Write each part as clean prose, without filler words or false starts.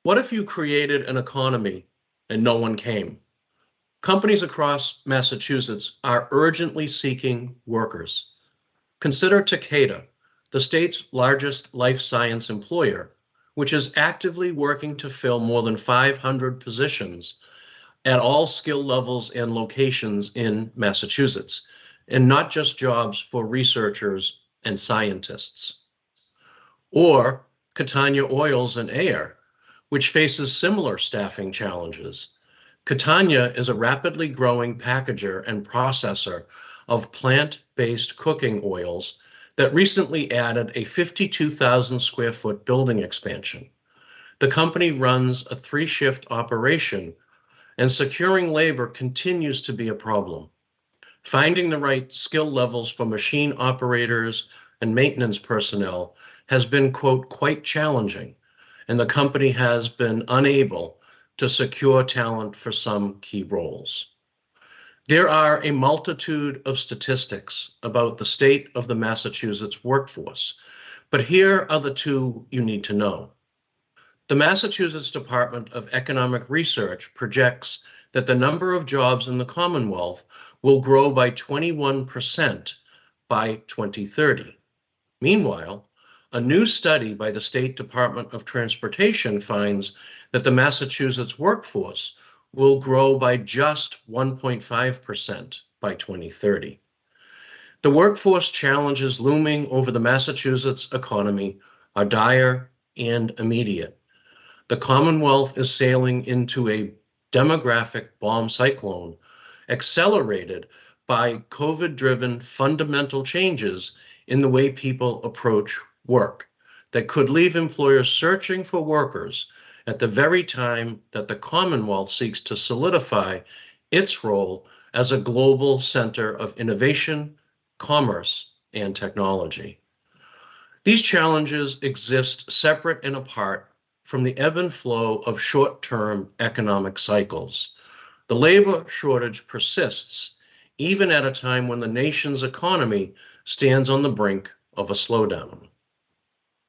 What if you created an economy and no one came? Companies across Massachusetts are urgently seeking workers. Consider Takeda, the state's largest life science employer, which is actively working to fill more than 500 positions at all skill levels and locations in Massachusetts, and not just jobs for researchers and scientists. Or Catania Oils and Air, which faces similar staffing challenges. Catania is a rapidly growing packager and processor of plant-based cooking oils that recently added a 52,000 square foot building expansion. The company runs a 3-shift operation, and securing labor continues to be a problem. Finding the right skill levels for machine operators and maintenance personnel has been, quote, quite challenging, and the company has been unable to secure talent for some key roles. There are a multitude of statistics about the state of the Massachusetts workforce, but here are the two you need to know. The Massachusetts Department of Economic Research projects that the number of jobs in the Commonwealth will grow by 21% by 2030. Meanwhile, a new study by the State Department of Transportation finds that the Massachusetts workforce will grow by just 1.5% by 2030. The workforce challenges looming over the Massachusetts economy are dire and immediate. The Commonwealth is sailing into a demographic bomb cyclone, accelerated by COVID-driven fundamental changes in the way people approach work that could leave employers searching for workers at the very time that the Commonwealth seeks to solidify its role as a global center of innovation, commerce, and technology. These challenges exist separate and apart from the ebb and flow of short-term economic cycles. The labor shortage persists even at a time when the nation's economy stands on the brink of a slowdown.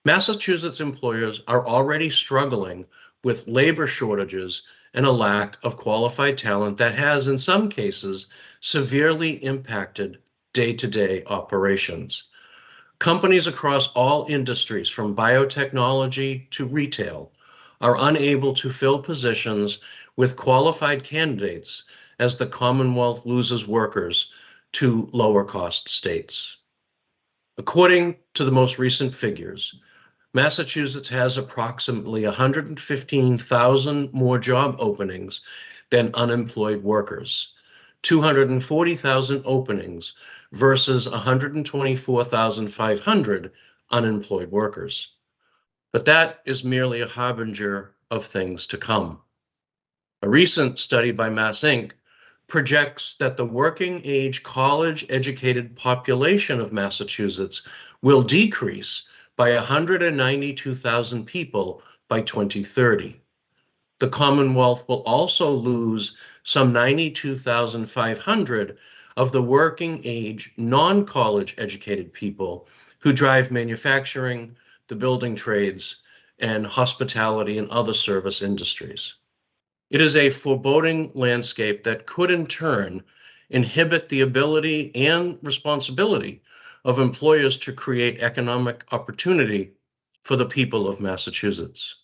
Massachusetts employers are already struggling with labor shortages and a lack of qualified talent that has, in some cases, severely impacted day-to-day operations. Companies across all industries, from biotechnology to retail, are unable to fill positions with qualified candidates as the Commonwealth loses workers to lower-cost states. According to the most recent figures, Massachusetts has approximately 115,000 more job openings than unemployed workers, 240,000 openings versus 124,500 unemployed workers. But that is merely a harbinger of things to come. A recent study by Mass Inc. projects that the working age college-educated population of Massachusetts will decrease by 192,000 people by 2030. The Commonwealth will also lose some 92,500 of the working age non-college educated people who drive manufacturing, the building trades, and hospitality and other service industries. It is a foreboding landscape that could in turn inhibit the ability and responsibility of employers to create economic opportunity for the people of Massachusetts.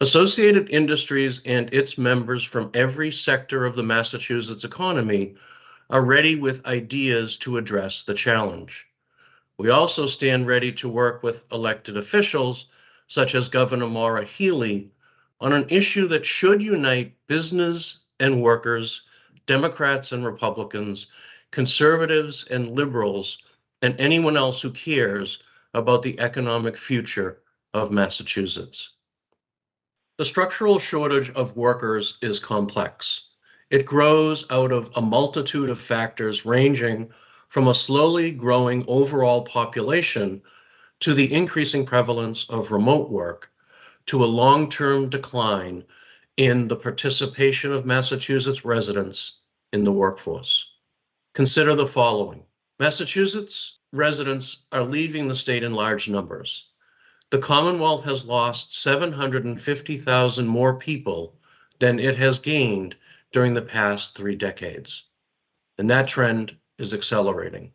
Associated Industries and its members from every sector of the Massachusetts economy are ready with ideas to address the challenge. We also stand ready to work with elected officials, such as Governor Maura Healey, on an issue that should unite business and workers, Democrats and Republicans, conservatives and liberals, and anyone else who cares about the economic future of Massachusetts. The structural shortage of workers is complex. It grows out of a multitude of factors ranging from a slowly growing overall population to the increasing prevalence of remote work to a long-term decline in the participation of Massachusetts residents in the workforce. Consider the following. Massachusetts residents are leaving the state in large numbers. The Commonwealth has lost 750,000 more people than it has gained during the past 3 decades. And that trend is accelerating.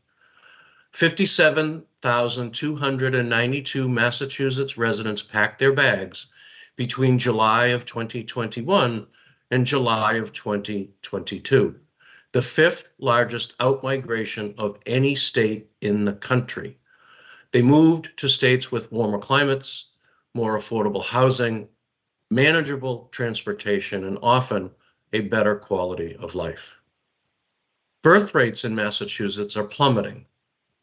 57,292 Massachusetts residents packed their bags between July of 2021 and July of 2022, the fifth largest outmigration of any state in the country. They moved to states with warmer climates, more affordable housing, manageable transportation, and often a better quality of life. Birth rates in Massachusetts are plummeting.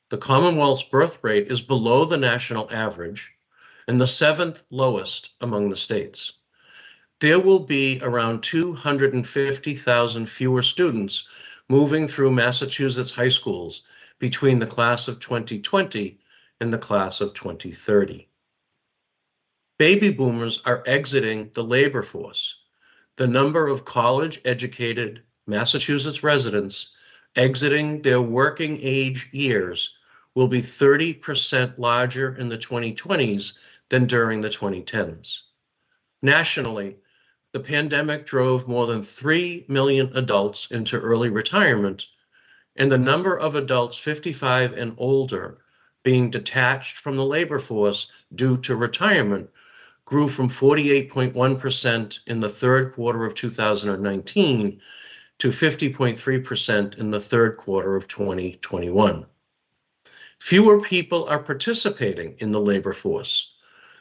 The Commonwealth's birth rate is below the national average and the seventh lowest among the states. There will be around 250,000 fewer students moving through Massachusetts high schools between the class of 2020 and the class of 2030. Baby boomers are exiting the labor force. The number of college-educated Massachusetts residents exiting their working age years will be 30% larger in the 2020s than during the 2010s. Nationally, the pandemic drove more than 3 million adults into early retirement, and the number of adults 55 and older being detached from the labor force due to retirement grew from 48.1% in the third quarter of 2019 to 50.3% in the third quarter of 2021. Fewer people are participating in the labor force.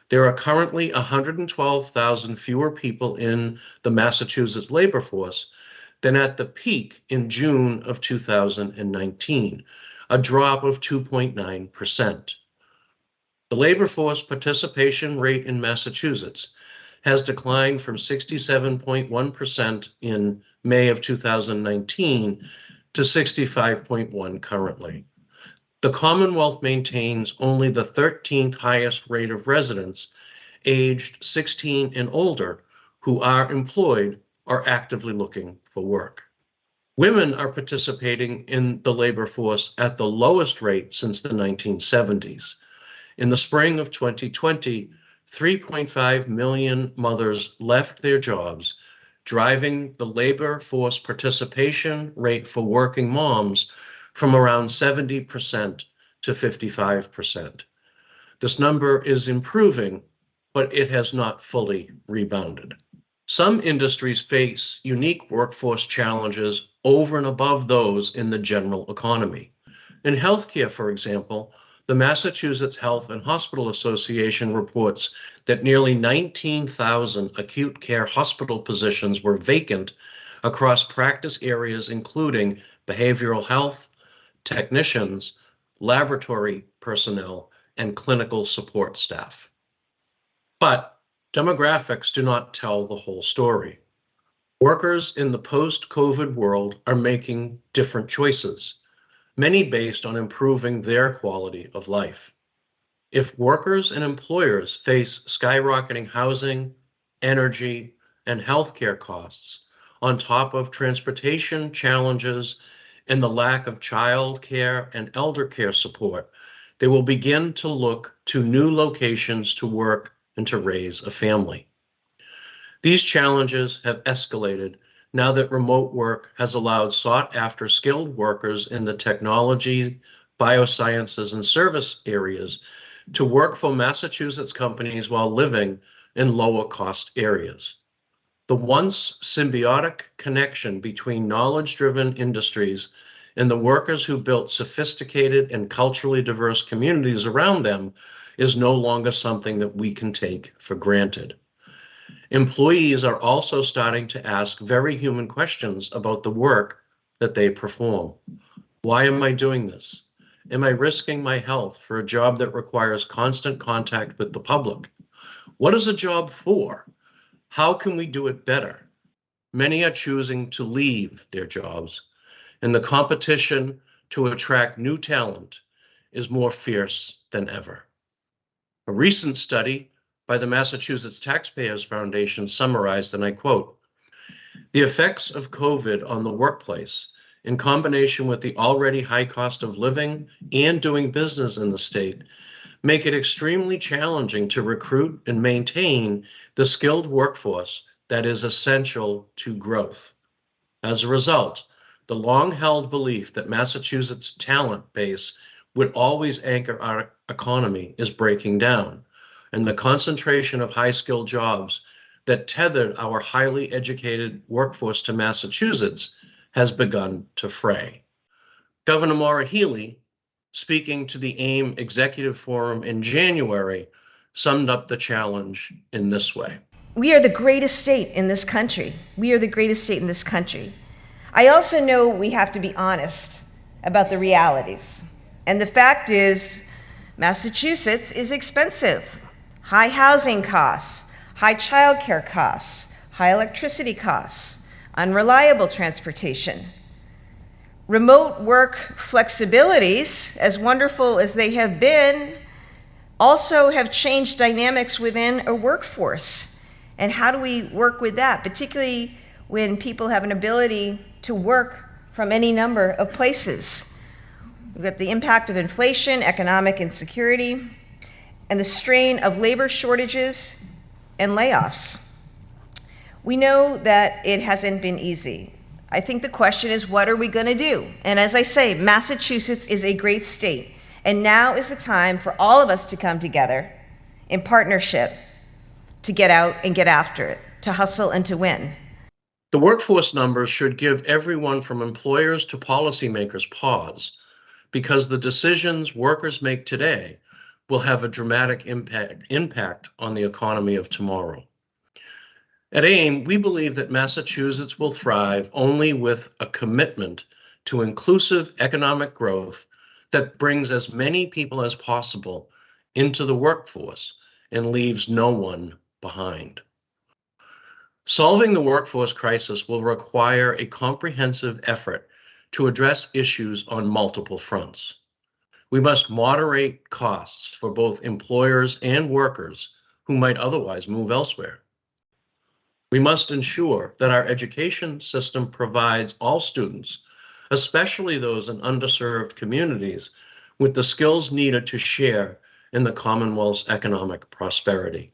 There are currently 112,000 fewer people in the Massachusetts labor force than at the peak in June of 2019, a drop of 2.9%. The labor force participation rate in Massachusetts has declined from 67.1% in May of 2019 to 65.1% currently. The Commonwealth maintains only the 13th highest rate of residents aged 16 and older who are employed or actively looking for work. Women are participating in the labor force at the lowest rate since the 1970s. In the spring of 2020, 3.5 million mothers left their jobs, driving the labor force participation rate for working moms from around 70% to 55%. This number is improving, but it has not fully rebounded. Some industries face unique workforce challenges over and above those in the general economy. In healthcare, for example, the Massachusetts Health and Hospital Association reports that nearly 19,000 acute care hospital positions were vacant across practice areas including behavioral health, technicians, laboratory personnel, and clinical support staff. But demographics do not tell the whole story. Workers in the post-COVID world are making different choices, many based on improving their quality of life. If workers and employers face skyrocketing housing, energy, and healthcare costs, on top of transportation challenges and the lack of child care and elder care support, they will begin to look to new locations to work and to raise a family. These challenges have escalated now that remote work has allowed sought-after skilled workers in the technology, biosciences, and service areas to work for Massachusetts companies while living in lower-cost areas. The once symbiotic connection between knowledge-driven industries and the workers who built sophisticated and culturally diverse communities around them is no longer something that we can take for granted. Employees are also starting to ask very human questions about the work that they perform. Why am I doing this? Am I risking my health for a job that requires constant contact with the public? What is a job for? How can we do it better? Many are choosing to leave their jobs, and the competition to attract new talent is more fierce than ever. A recent study by the Massachusetts Taxpayers Foundation summarized, and I quote, "The effects of COVID on the workplace, in combination with the already high cost of living and doing business in the state, make it extremely challenging to recruit and maintain the skilled workforce that is essential to growth. As a result, the long-held belief that Massachusetts' talent base would always anchor our economy is breaking down, and the concentration of high-skilled jobs that tethered our highly educated workforce to Massachusetts has begun to fray. Governor Maura Healey, speaking to the AIM Executive Forum in January, summed up the challenge in this way. We are the greatest state in this country. We are the greatest state in this country. I also know we have to be honest about the realities. And the fact is, Massachusetts is expensive. High housing costs, high childcare costs, high electricity costs, unreliable transportation. Remote work flexibilities, as wonderful as they have been, also have changed dynamics within a workforce. And how do we work with that, particularly when people have an ability to work from any number of places? We've got the impact of inflation, economic insecurity, and the strain of labor shortages and layoffs. We know that it hasn't been easy. I think the question is, what are we going to do? And as I say, Massachusetts is a great state, and now is the time for all of us to come together in partnership to get out and get after it, to hustle and to win. The workforce numbers should give everyone from employers to policymakers pause, because the decisions workers make today will have a dramatic impact on the economy of tomorrow. At AIM, we believe that Massachusetts will thrive only with a commitment to inclusive economic growth that brings as many people as possible into the workforce and leaves no one behind. Solving the workforce crisis will require a comprehensive effort to address issues on multiple fronts. We must moderate costs for both employers and workers who might otherwise move elsewhere. We must ensure that our education system provides all students, especially those in underserved communities, with the skills needed to share in the Commonwealth's economic prosperity.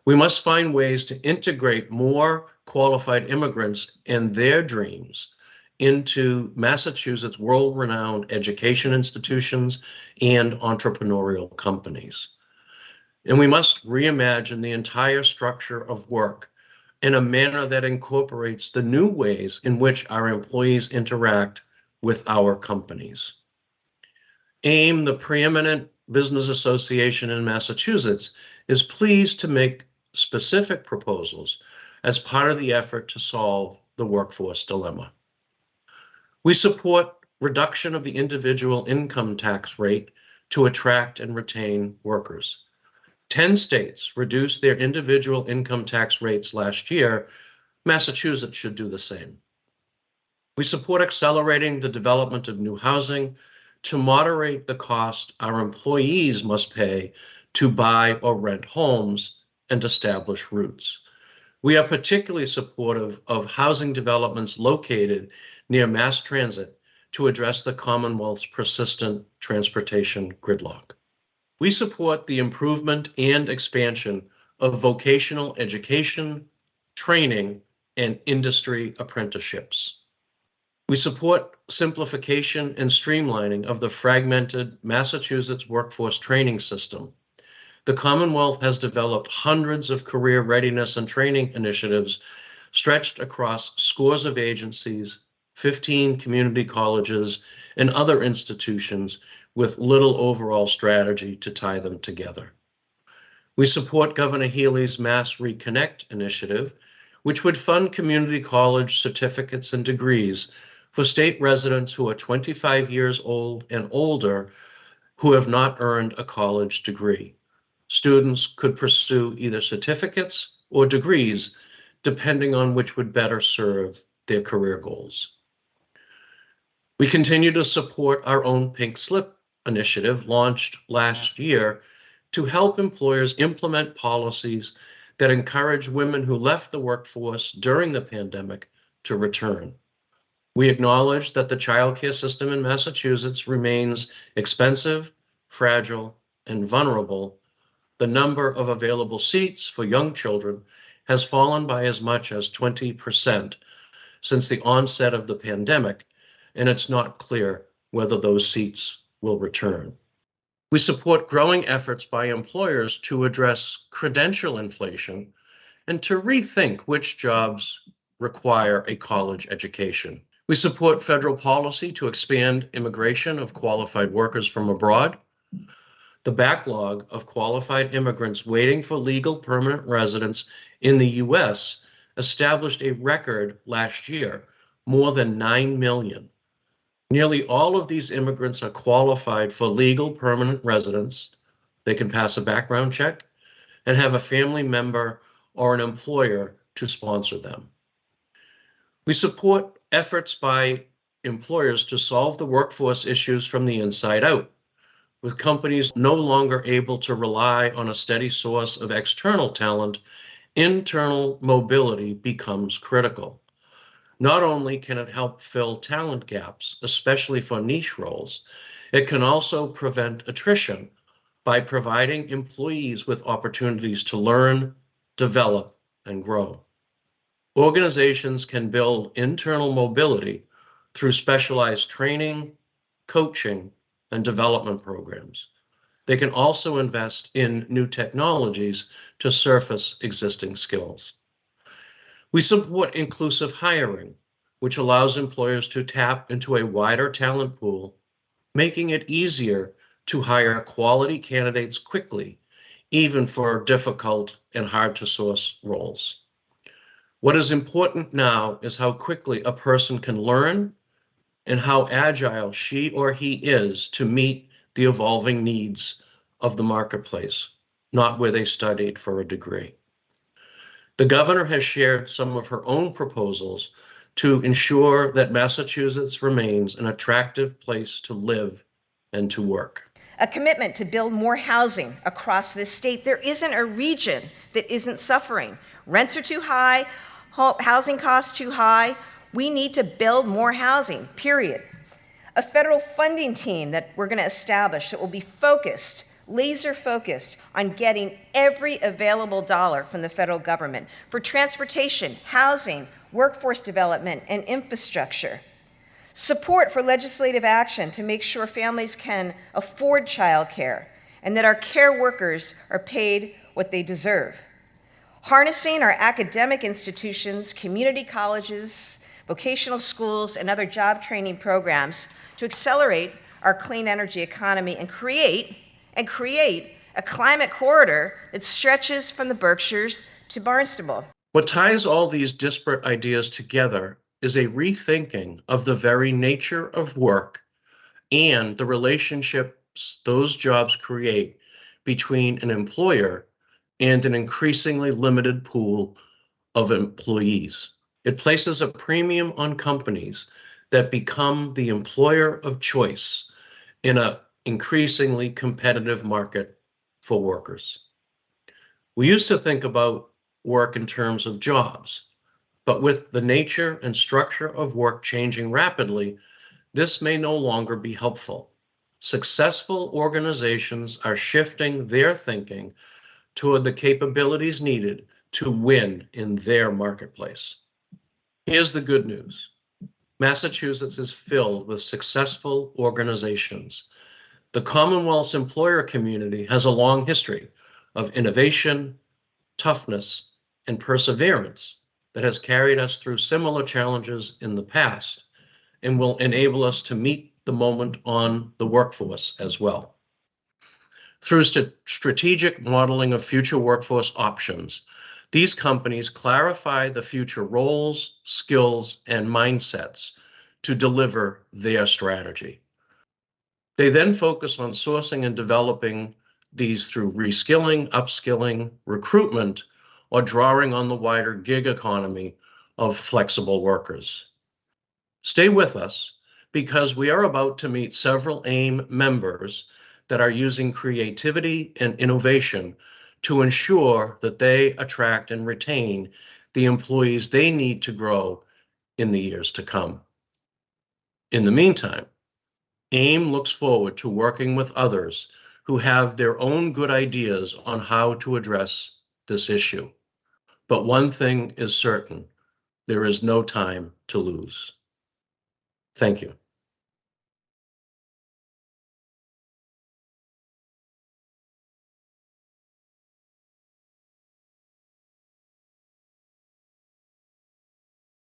We must find ways to integrate more qualified immigrants and their dreams into Massachusetts' world-renowned education institutions and entrepreneurial companies. And we must reimagine the entire structure of work in a manner that incorporates the new ways in which our employees interact with our companies. AIM, the preeminent business association in Massachusetts, is pleased to make specific proposals as part of the effort to solve the workforce dilemma. We support reduction of the individual income tax rate to attract and retain workers. 10 states reduced their individual income tax rates last year. Massachusetts should do the same. We support accelerating the development of new housing to moderate the cost our employees must pay to buy or rent homes and establish roots. We are particularly supportive of housing developments located near mass transit to address the Commonwealth's persistent transportation gridlock. We support the improvement and expansion of vocational education, training, and industry apprenticeships. We support simplification and streamlining of the fragmented Massachusetts workforce training system. The Commonwealth has developed hundreds of career readiness and training initiatives stretched across scores of agencies, 15 community colleges, and other institutions with little overall strategy to tie them together. We support Governor Healey's Mass Reconnect initiative, which would fund community college certificates and degrees for state residents who are 25 years old and older who have not earned a college degree. Students could pursue either certificates or degrees, depending on which would better serve their career goals. We continue to support our own Pink Slip initiative launched last year to help employers implement policies that encourage women who left the workforce during the pandemic to return. We acknowledge that the childcare system in Massachusetts remains expensive, fragile, and vulnerable, the number of available seats for young children has fallen by as much as 20% since the onset of the pandemic, and it's not clear whether those seats will return. We support growing efforts by employers to address credential inflation and to rethink which jobs require a college education. We support federal policy to expand immigration of qualified workers from abroad. The backlog of qualified immigrants waiting for legal permanent residence in the US established a record last year, more than 9 million. Nearly all of these immigrants are qualified for legal permanent residence. They can pass a background check and have a family member or an employer to sponsor them. We support efforts by employers to solve the workforce issues from the inside out. With companies no longer able to rely on a steady source of external talent, internal mobility becomes critical. Not only can it help fill talent gaps, especially for niche roles, it can also prevent attrition by providing employees with opportunities to learn, develop, and grow. Organizations can build internal mobility through specialized training, coaching, and development programs. They can also invest in new technologies to surface existing skills. We support inclusive hiring, which allows employers to tap into a wider talent pool, making it easier to hire quality candidates quickly, even for difficult and hard to source roles. What is important now is how quickly a person can learn and how agile she or he is to meet the evolving needs of the marketplace, not where they studied for a degree. The governor has shared some of her own proposals to ensure that Massachusetts remains an attractive place to live and to work. A commitment to build more housing across this state. There isn't a region that isn't suffering. Rents are too high, housing costs too high. We need to build more housing, period. A federal funding team that we're going to establish that will be focused, laser focused on getting every available dollar from the federal government for transportation, housing, workforce development, and infrastructure. Support for legislative action to make sure families can afford childcare and that our care workers are paid what they deserve. Harnessing our academic institutions, community colleges, vocational schools, and other job training programs to accelerate our clean energy economy and create a climate corridor that stretches from the Berkshires to Barnstable. What ties all these disparate ideas together is a rethinking of the very nature of work and the relationships those jobs create between an employer and an increasingly limited pool of employees. It places a premium on companies that become the employer of choice in an increasingly competitive market for workers. We used to think about work in terms of jobs, but with the nature and structure of work changing rapidly, this may no longer be helpful. Successful organizations are shifting their thinking toward the capabilities needed to win in their marketplace. Here's the good news. Massachusetts is filled with successful organizations. The Commonwealth's employer community has a long history of innovation, toughness, and perseverance that has carried us through similar challenges in the past and will enable us to meet the moment on the workforce as well. Through strategic modeling of future workforce options, these companies clarify the future roles, skills, and mindsets to deliver their strategy. They then focus on sourcing and developing these through reskilling, upskilling, recruitment, or drawing on the wider gig economy of flexible workers. Stay with us because we are about to meet several AIM members that are using creativity and innovation to ensure that they attract and retain the employees they need to grow in the years to come. In the meantime, AIM looks forward to working with others who have their own good ideas on how to address this issue. But one thing is certain, there is no time to lose. Thank you.